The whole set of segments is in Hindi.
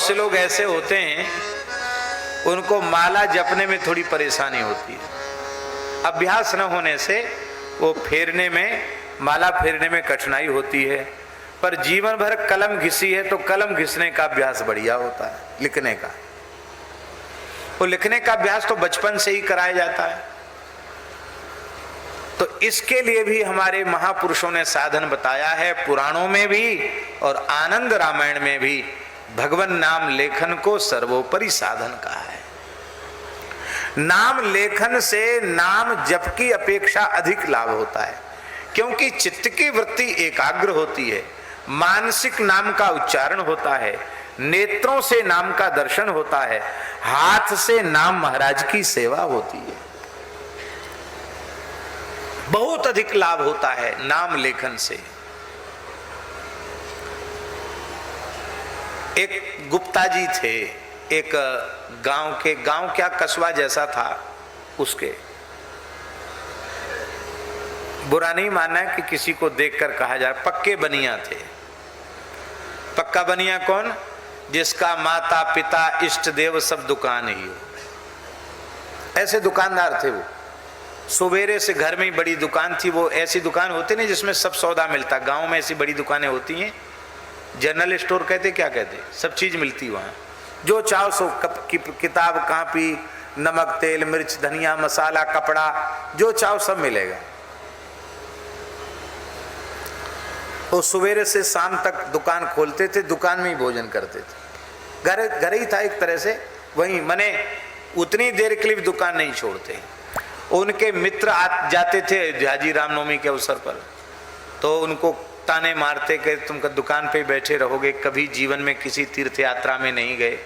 से लोग ऐसे होते हैं, उनको माला जपने में थोड़ी परेशानी होती है। अभ्यास न होने से वो फेरने में, माला फेरने में कठिनाई होती है। पर जीवन भर कलम घिसी है तो कलम घिसने का अभ्यास बढ़िया होता है, लिखने का। वो लिखने का अभ्यास तो बचपन से ही कराया जाता है। तो इसके लिए भी हमारे महापुरुषों ने साधन बताया है, पुराणों में भी और आनंद रामायण में भी भगवान नाम लेखन को सर्वोपरि साधन कहा है। नाम लेखन से नाम जप की अपेक्षा अधिक लाभ होता है, क्योंकि चित्त की वृत्ति एकाग्र होती है, मानसिक नाम का उच्चारण होता है, नेत्रों से नाम का दर्शन होता है, हाथ से नाम महाराज की सेवा होती है। बहुत अधिक लाभ होता है नाम लेखन से। एक गुप्ता जी थे, एक गांव क्या कस्बा जैसा था, उसके बुरा नहीं मानना है कि किसी को देखकर कहा जाए, पक्के बनिया थे। पक्का बनिया कौन? जिसका माता पिता इष्ट देव सब दुकान ही हो, ऐसे दुकानदार थे वो। सवेरे से घर में ही बड़ी दुकान थी वो। ऐसी दुकान होती नहीं जिसमें सब सौदा मिलता। गांव में ऐसी बड़ी दुकानें होती हैं, जनरल स्टोर कहते, क्या कहते, सब चीज मिलती वहां। जो चाहो सो, किताब, कापी, नमक, तेल, मिर्च, धनिया, मसाला, कपड़ा, जो चाहो सब मिलेगा। वो सवेरे से शाम तक दुकान खोलते थे, दुकान में ही भोजन करते थे। घर ही था एक तरह से, वहीं मने उतनी देर के लिए भी दुकान नहीं छोड़ते। उनके मित्र जाते थे अयोध्या रामनवमी के अवसर पर, तो उनको ताने मारते कि तुम दुकान पे बैठे रहोगे, कभी जीवन में किसी तीर्थ यात्रा में नहीं गए,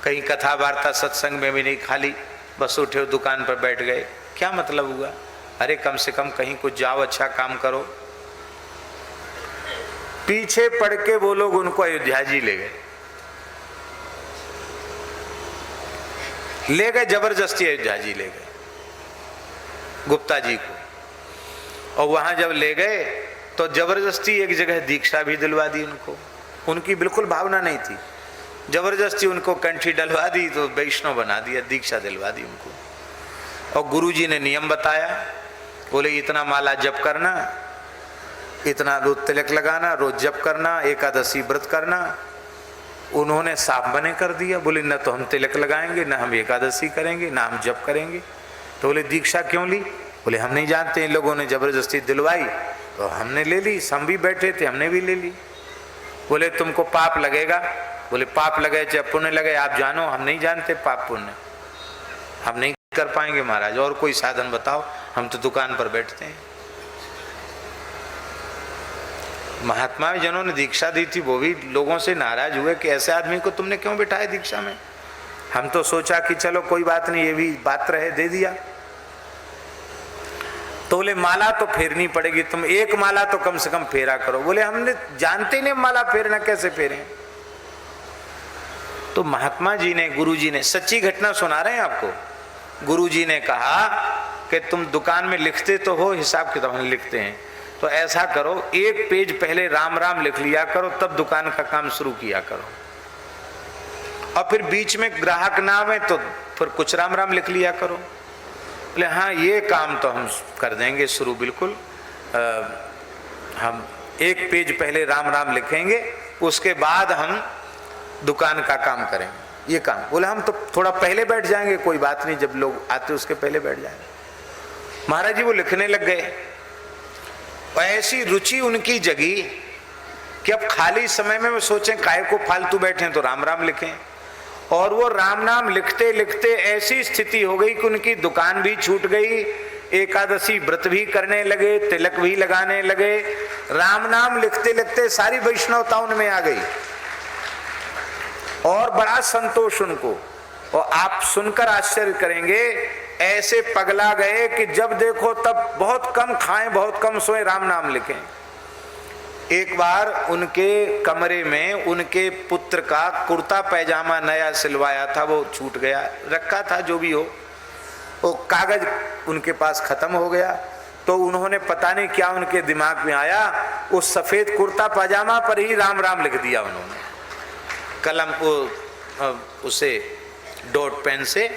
कहीं कथा वार्ता सत्संग में भी नहीं, खाली बस उठे दुकान पर बैठ गए, क्या मतलब हुआ? अरे कम से कम कहीं कुछ जाओ, अच्छा काम करो। पीछे पड़ के वो लोग उनको अयोध्या जी ले गए जबरदस्ती अयोध्या जी ले गए गुप्ता जी को। और वहां जब ले गए तो जबरदस्ती एक जगह दीक्षा भी दिलवा दी उनको। उनकी बिल्कुल भावना नहीं थी, जबरदस्ती उनको कंठी डलवा दी, तो वैष्णव बना दिया, दीक्षा दिलवा दी उनको। और गुरुजी ने नियम बताया, बोले इतना माला जप करना, इतना रोज तिलक लगाना, रोज जप करना, एकादशी व्रत करना। उन्होंने साफ मने कर दिया, बोले न तो हम तिलक लगाएंगे, न हम एकादशी करेंगे, न हम जप करेंगे। तो बोले दीक्षा क्यों ली? बोले हम नहीं जानते, इन लोगों ने जबरदस्ती दिलवाई तो हमने ले ली, हम भी बैठे थे हमने भी ले ली। बोले तुमको पाप लगेगा? बोले पाप लगे चाहे पुण्य लगे आप जानो, हम नहीं जानते पाप पुण्य, हम नहीं कर पाएंगे महाराज, और कोई साधन बताओ, हम तो दुकान पर बैठते हैं। महात्मा जनों ने दीक्षा दी थी, वो भी लोगों से नाराज हुए कि ऐसे आदमी को तुमने क्यों बिठाया दीक्षा में। हम तो सोचा कि चलो कोई बात नहीं, ये भी बात रहे, दे दिया। तो बोले माला तो फेरनी पड़ेगी, तुम एक माला तो कम से कम फेरा करो। बोले हमने जानते नहीं माला फेरना, कैसे फेरें? तो महात्मा जी ने, गुरु जी ने, सच्ची घटना सुना रहे हैं आपको, गुरु जी ने कहा कि तुम दुकान में लिखते तो हो, हिसाब किताब में लिखते हैं, तो ऐसा करो एक पेज पहले राम राम लिख लिया करो, तब दुकान का काम शुरू किया करो। और फिर बीच में ग्राहक ना आवे तो फिर कुछ राम राम लिख लिया करो। बोले हाँ ये काम तो हम कर देंगे शुरू, बिल्कुल हम एक पेज पहले राम राम लिखेंगे, उसके बाद हम दुकान का काम करेंगे, ये काम। बोले हम तो थोड़ा पहले बैठ जाएंगे, कोई बात नहीं, जब लोग आते उसके पहले बैठ जाएंगे। महाराज जी वो लिखने लग गए। ऐसी रुचि उनकी जगी कि अब खाली समय में वो सोचें काहे को फालतू बैठे, तो राम राम लिखें। और वो राम नाम लिखते लिखते ऐसी स्थिति हो गई कि उनकी दुकान भी छूट गई, एकादशी व्रत भी करने लगे, तिलक भी लगाने लगे, राम नाम लिखते लिखते सारी वैष्णवता उनमें आ गई और बड़ा संतोष उनको। और आप सुनकर आश्चर्य करेंगे, ऐसे पगला गए कि जब देखो तब बहुत कम खाएं, बहुत कम सोएं, राम नाम लिखें। एक बार उनके कमरे में उनके पुत्र का कुर्ता पैजामा नया सिलवाया था, वो छूट गया, रखा था जो भी हो, वो कागज उनके पास खत्म हो गया। तो उन्होंने पता नहीं क्या उनके दिमाग में आया, उस सफेद कुर्ता पैजामा पर ही राम राम लिख दिया उन्होंने। कलम उसे डॉट पेन से,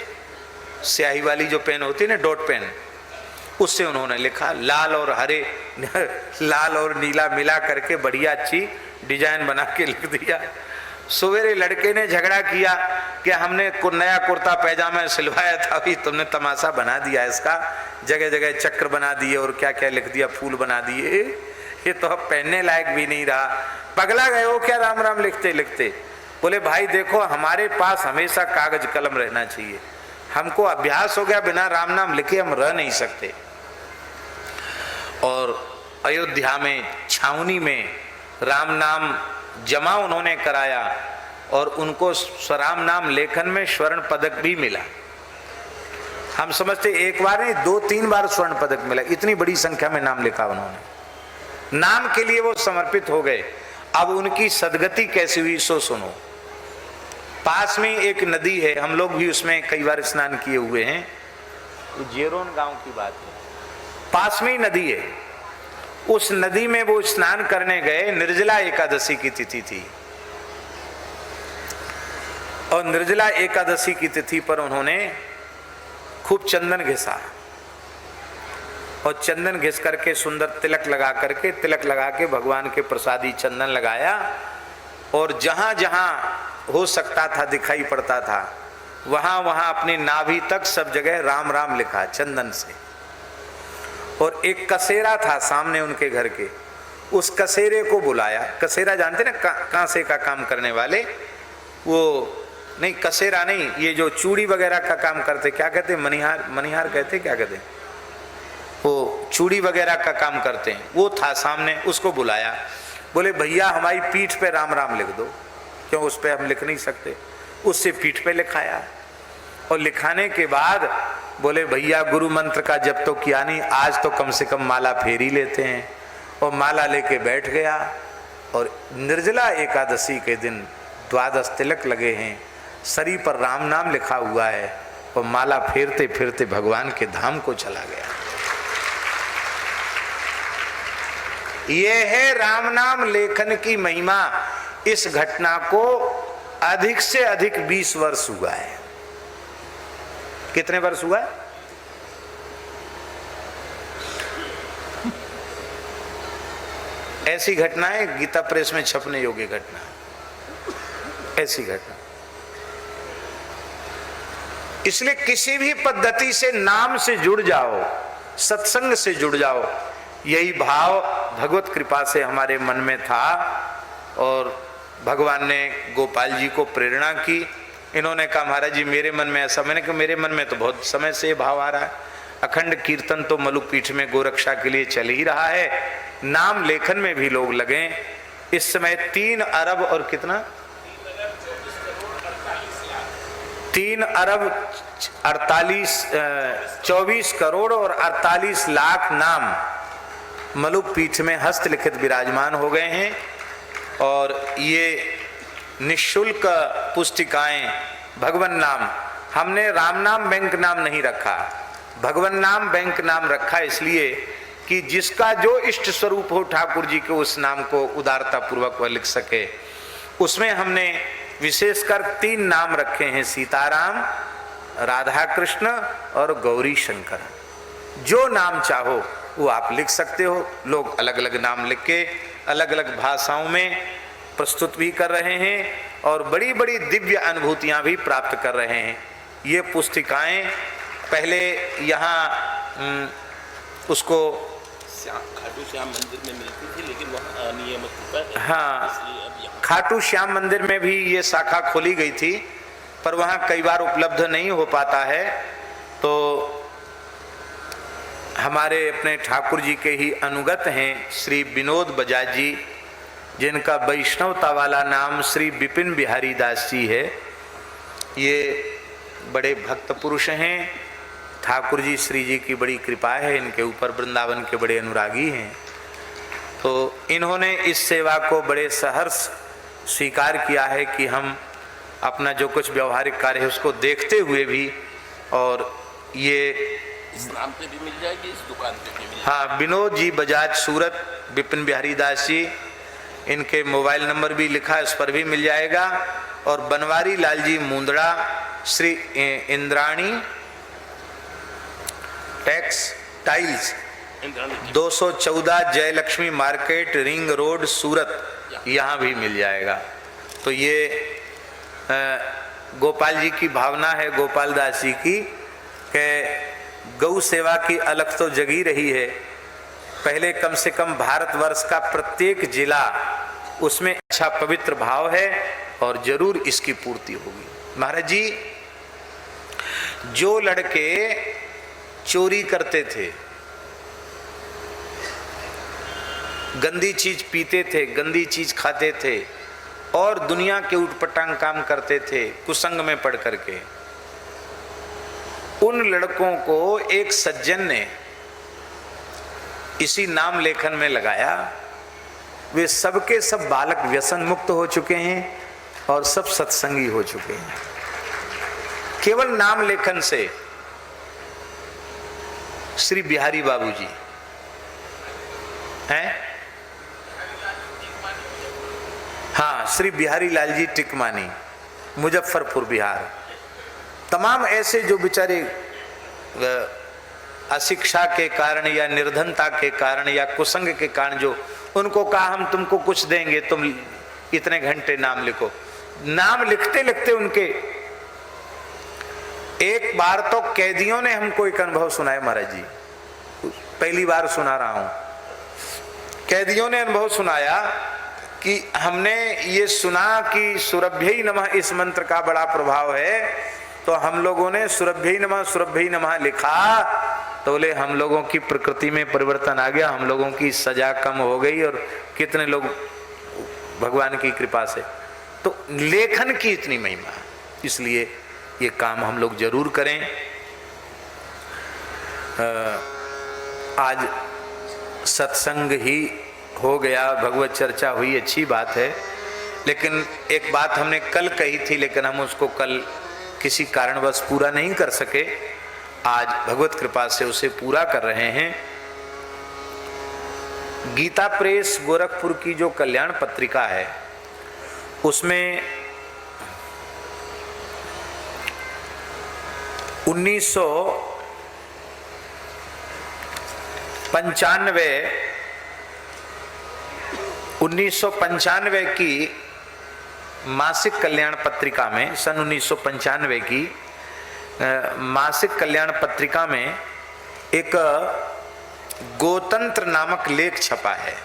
स्याही वाली जो पेन होती है ना डॉट पेन, उससे उन्होंने लिखा। लाल और हरे लाल और नीला मिला करके बढ़िया अच्छी डिजाइन बना के लिख दिया। सवेरे लड़के ने झगड़ा किया कि हमने नया कुर्ता पैजामा सिलवाया था, अभी तुमने तमाशा बना दिया इसका, जगह जगह चक्र बना दिए और क्या क्या लिख दिया, फूल बना दिए, ये तो अब पहनने लायक भी नहीं रहा। पगला गए हो क्या राम राम लिखते लिखते? बोले भाई देखो, हमारे पास हमेशा कागज कलम रहना चाहिए, हमको अभ्यास हो गया बिना राम नाम लिखे हम रह नहीं सकते। और अयोध्या में छावनी में राम नाम जमा उन्होंने कराया और उनको स्वराम नाम लेखन में स्वर्ण पदक भी मिला। हम समझते एक बार नहीं 2-3 बार स्वर्ण पदक मिला, इतनी बड़ी संख्या में नाम लिखा उन्होंने। नाम के लिए वो समर्पित हो गए। अब उनकी सदगति कैसी हुई सो सुनो। पास में एक नदी है, हम लोग भी उसमें कई बार स्नान किए हुए हैं, जेरोन गांव की बात है, पास में ही नदी है। उस नदी में वो स्नान करने गए, निर्जला एकादशी की तिथि थी और निर्जला एकादशी की तिथि पर उन्होंने खूब चंदन घिसा और चंदन घिस करके सुंदर तिलक लगा के भगवान के प्रसादी चंदन लगाया और जहां जहां हो सकता था दिखाई पड़ता था वहां वहां अपनी नाभि तक सब जगह राम राम लिखा चंदन से। और एक कसेरा था सामने उनके घर के, उस कसेरे को बुलाया। कसेरा जानते ना, कांसे का काम करने वाले, वो नहीं कसेरा नहीं, ये जो चूड़ी वगैरह का काम करते, क्या कहते, मनिहार कहते, क्या कहते, वो चूड़ी वगैरह का काम करते हैं, वो था सामने। उसको बुलाया, बोले भैया हमारी पीठ पे राम राम लिख दो, क्यों उस पे हम लिख नहीं सकते। उससे पीठ पे लिखाया और लिखाने के बाद बोले भैया गुरु मंत्र का जब तो किया नहीं, आज तो कम से कम माला फेर ही लेते हैं। और माला लेके बैठ गया और निर्जला एकादशी के दिन 12 तिलक लगे हैं, शरीर पर राम नाम लिखा हुआ है और माला फेरते फिरते भगवान के धाम को चला गया। यह है राम नाम लेखन की महिमा। इस घटना को अधिक से अधिक 20 वर्ष हुआ है। कितने वर्ष हुआ है? ऐसी घटनाएं गीता प्रेस में छपने योग्य घटना, ऐसी घटना। इसलिए किसी भी पद्धति से नाम से जुड़ जाओ, सत्संग से जुड़ जाओ। यही भाव भगवत कृपा से हमारे मन में था और भगवान ने गोपाल जी को प्रेरणा की। इन्होंने कहा महाराज जी मेरे मन में ऐसा, मैंने कहा मेरे मन में तो बहुत समय से ये भाव आ रहा है। अखंड कीर्तन तो मलुपीठ में गोरक्षा के लिए चल ही रहा है, नाम लेखन में भी लोग लगे। इस समय 3 अरब और कितना 24 करोड़ और 48 लाख नाम मलुपीठ में हस्तलिखित विराजमान हो गए हैं। और ये निःशुल्क पुस्तिकाएं भगवान नाम, हमने राम नाम बैंक नाम नहीं रखा, भगवान नाम बैंक नाम रखा, इसलिए कि जिसका जो इष्ट स्वरूप हो ठाकुर जी के उस नाम को उदारता पूर्वक वह लिख सके। उसमें हमने विशेषकर 3 नाम रखे हैं, सीताराम, राधा कृष्ण और गौरी शंकर। जो नाम चाहो वो आप लिख सकते हो। लोग अलग अलग नाम लिख के अलग अलग भाषाओं में प्रस्तुत भी कर रहे हैं और बड़ी बड़ी दिव्य अनुभूतियां भी प्राप्त कर रहे हैं। ये पुस्तिकाएं पहले यहाँ उसको खाटू श्याम मंदिर में मिलती थी, लेकिन वहाँ अनियमित, हाँ, खाटू श्याम मंदिर में भी ये शाखा खोली गई थी, पर वहाँ कई बार उपलब्ध नहीं हो पाता है। तो हमारे अपने ठाकुर जी के ही अनुगत हैं श्री विनोद बजाज जी, जिनका वैष्णवता वाला नाम श्री विपिन बिहारी दास जी है। ये बड़े भक्त पुरुष हैं, ठाकुर जी श्री जी की बड़ी कृपा है इनके ऊपर, वृंदावन के बड़े अनुरागी हैं। तो इन्होंने इस सेवा को बड़े सहर्ष स्वीकार किया है कि हम अपना जो कुछ व्यवहारिक कार्य है उसको देखते हुए भी, और ये इस नाम पे भी मिल जाएगी, इस दुकान पे भी मिल जाएगी। हाँ, विनोद जी बजाज सूरत, विपिन बिहारी दास जी, इनके मोबाइल नंबर भी लिखा है, उस पर भी मिल जाएगा। और Banwari Lal ji Mundra, Shri Indrani textiles 214 Jayalakshmi market, ring road, Surat, यहाँ भी मिल जाएगा। तो ये गोपाल जी की भावना है, गोपाल दास जी की, कि गौ सेवा की अलग तो जगी रही है। पहले कम से कम भारतवर्ष का प्रत्येक जिला उसमें अच्छा पवित्र भाव है और जरूर इसकी पूर्ति होगी। महाराज जी, जो लड़के चोरी करते थे, गंदी चीज पीते थे, गंदी चीज खाते थे और दुनिया के उटपटांग काम करते थे कुसंग में पड़ करके, उन लड़कों को एक सज्जन ने इसी नाम लेखन में लगाया। वे सबके सब बालक व्यसन मुक्त हो चुके हैं और सब सत्संगी हो चुके हैं केवल नाम लेखन से। श्री बिहारी बाबूजी हैं, हाँ, श्री बिहारी लाल जी टिकमानी, मुजफ्फरपुर बिहार। तमाम ऐसे जो बेचारे अशिक्षा के कारण या निर्धनता के कारण या कुसंग के कारण, जो उनको कहा हम तुमको कुछ देंगे, तुम इतने घंटे नाम लिखो। नाम लिखते लिखते उनके एक बार तो कैदियों ने हमको एक अनुभव सुनाया महाराज जी, पहली बार सुना रहा हूं। कैदियों ने अनुभव सुनाया कि हमने ये सुना कि सुरभ्यै नमः इस मंत्र का बड़ा प्रभाव है, तो हम लोगों ने सुरभ्यै नमः लिखा, तो बोले हम लोगों की प्रकृति में परिवर्तन आ गया, हम लोगों की सजा कम हो गई और कितने लोग भगवान की कृपा से। तो लेखन की इतनी महिमा, इसलिए ये काम हम लोग जरूर करें। आज सत्संग ही हो गया, भगवत चर्चा हुई, अच्छी बात है, लेकिन एक बात हमने कल कही थी, लेकिन हम उसको कल किसी कारणवश पूरा नहीं कर सके। आज भगवत कृपा से उसे पूरा कर रहे हैं। गीता प्रेस गोरखपुर की जो कल्याण पत्रिका है, उसमें 1995 की मासिक कल्याण पत्रिका में, सन 1995 की मासिक कल्याण पत्रिका में एक गोतंत्र नामक लेख छपा है।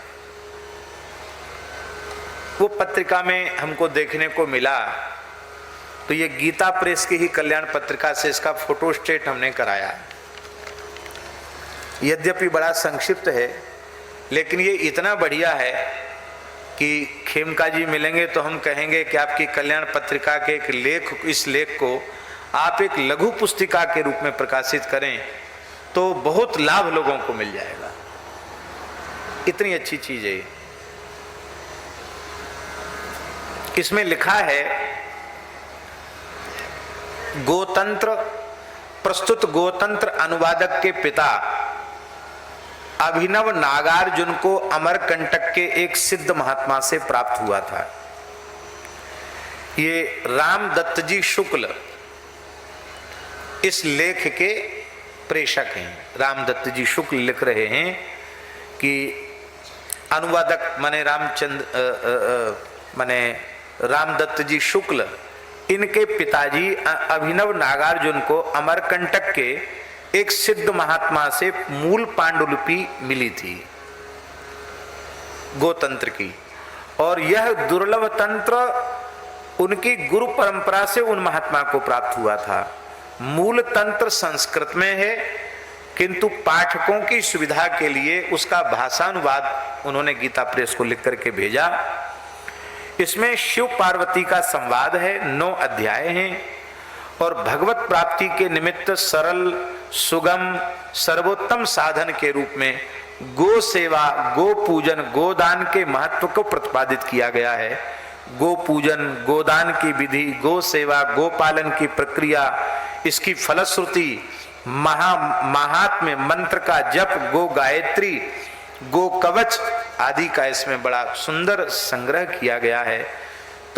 वो पत्रिका में हमको देखने को मिला, तो ये गीता प्रेस की ही कल्याण पत्रिका से इसका फोटोस्टेट हमने कराया। यद्यपि बड़ा संक्षिप्त है, लेकिन ये इतना बढ़िया है कि खेमका जी मिलेंगे तो हम कहेंगे कि आपकी कल्याण पत्रिका के एक लेख, इस लेख को आप एक लघु पुस्तिका के रूप में प्रकाशित करें तो बहुत लाभ लोगों को मिल जाएगा। इतनी अच्छी चीज है। इसमें लिखा है, गोतंत्र प्रस्तुत गोतंत्र अनुवादक के पिता अभिनव नागार्जुन को अमरकंटक के एक सिद्ध महात्मा से प्राप्त हुआ था। ये रामदत्त जी शुक्ल इस लेख के प्रेषक हैं। रामदत्त जी शुक्ल लिख रहे हैं कि अनुवादक माने रामदत्त जी शुक्ल, इनके पिताजी अभिनव नागार्जुन को अमरकंटक के एक सिद्ध महात्मा से मूल पांडुलिपि मिली थी गोतंत्र की, और यह दुर्लभ तंत्र उनकी गुरु परंपरा से उन महात्मा को प्राप्त हुआ था। मूल तंत्र संस्कृत में है, किंतु पाठकों की सुविधा के लिए उसका भाषानुवाद उन्होंने गीता प्रेस को लिख करके भेजा। इसमें शिव पार्वती का संवाद है, 9 अध्याय हैं, और भगवत प्राप्ति के निमित्त सरल, सुगम, सर्वोत्तम साधन के रूप में गो सेवा, गो पूजन, गोदान के महत्व को प्रतिपादित किया गया है। गो पूजन, गोदान की विधि, गो सेवा, गोपालन की प्रक्रिया, इसकी फलश्रुति, महात्म्य, मंत्र का जप, गो गायत्री, गो कवच आदि का इसमें बड़ा सुंदर संग्रह किया गया है।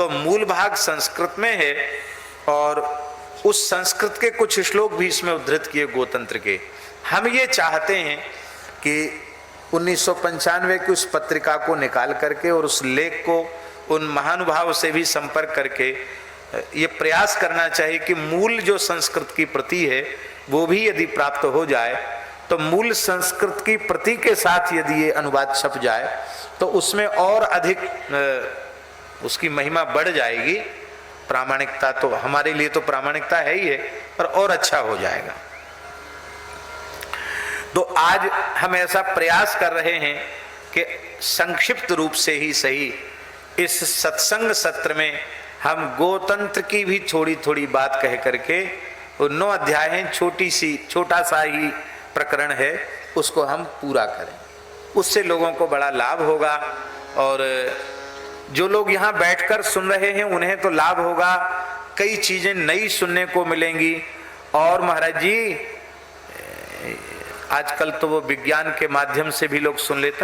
तो मूल भाग संस्कृत में है और उस संस्कृत के कुछ श्लोक भी इसमें उद्धृत किए गोतंत्र के। हम ये चाहते हैं कि 1995 की उस पत्रिका को निकाल करके और उस लेख को उन महानुभाव से भी संपर्क करके ये प्रयास करना चाहिए कि मूल जो संस्कृत की प्रति है वो भी यदि प्राप्त हो जाए तो मूल संस्कृत की प्रति के साथ यदि ये अनुवाद छप जाए तो उसमें और अधिक उसकी महिमा बढ़ जाएगी। प्रामाणिकता तो हमारे लिए तो प्रामाणिकता है ही है, पर और अच्छा हो जाएगा। तो आज हम ऐसा प्रयास कर रहे हैं कि संक्षिप्त रूप से ही सही इस सत्संग सत्र में हम गोतंत्र की भी थोड़ी थोड़ी बात कह करके, वो 9 अध्याय हैं, छोटा सा ही प्रकरण है, उसको हम पूरा करें। उससे लोगों को बड़ा लाभ होगा और जो लोग यहाँ बैठकर सुन रहे हैं उन्हें तो लाभ होगा, कई चीजें नई सुनने को मिलेंगी। और महाराज जी आजकल तो वो विज्ञान के माध्यम से भी लोग सुन लेते हैं।